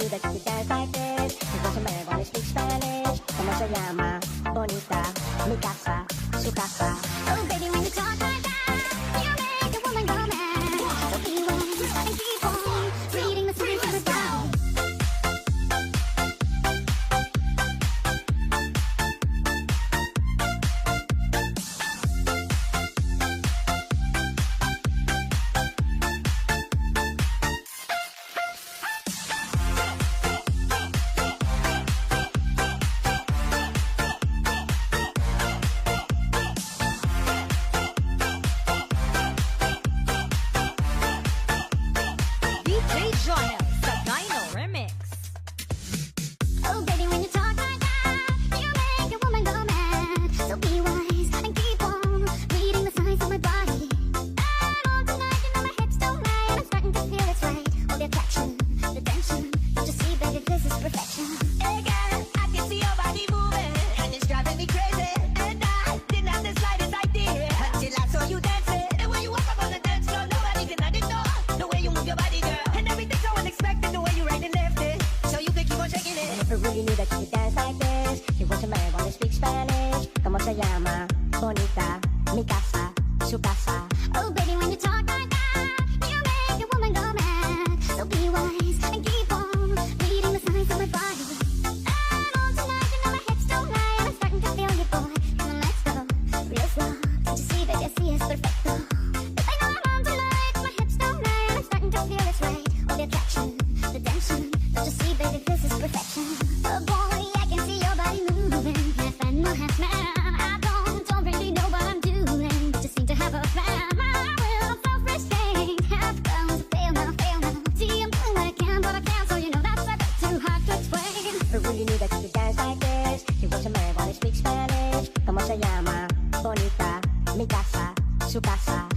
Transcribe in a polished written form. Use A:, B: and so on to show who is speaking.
A: knew that you could dance like this. It wasn't bad when I speak Spanish. ¿Cómo se llama? Bonita, mi casa, su casa.
B: Oh baby, when you talk like that, you make a woman go mad. So be wise and keep on reading the signs of the sky. Oh baby, when you talk like that, you make a woman go mad. So be wise and keep on reading the signs of my body. And on tonight, you know my hips don't lie, and I'm starting to feel it's right. All the attraction, the tension, don't you see, baby, this is perfection.
C: Hey girl, I can see your body moving, and it's driving me crazy. And I didn't have the slightest idea until I saw you dancing. And when you walk up on the dance floor, nobody can ignore the way you move your body, girl. And everything's so unexpected, the way you right and left it, so you can keep on shaking it.
A: I never really knew that you could dance like this. She wasn't mad when I speak Spanish. ¿Cómo se llama? Bonita, mi casa, su casa.
B: Oh baby, when you talk like that, you make a woman go mad. So be wise and keep on reading the signs of my body. And on tonight, you know my hips don't lie, and I'm starting to feel you, boy. Come on, let's go real slow. Don't you see, baby, I see it's perfecto. If I go on tonight, my hips don't lie, and I'm starting to feel it's right. All the attraction, the tension, don't you see, baby, this is perfection. Oh boy, I can see your body moving, half animal, half man. I don't really know what I'm doing, but just seem to have a plan. My will, self-restraint, half bound, fail now, fail now. See, I'm doing what I can, but I can't, so you know that's a bit too hard to explain.
A: I really knew that you could dance like this. She wasn't mad when I speak Spanish. ¿Cómo se llama? Bonita, mi casa, su casa.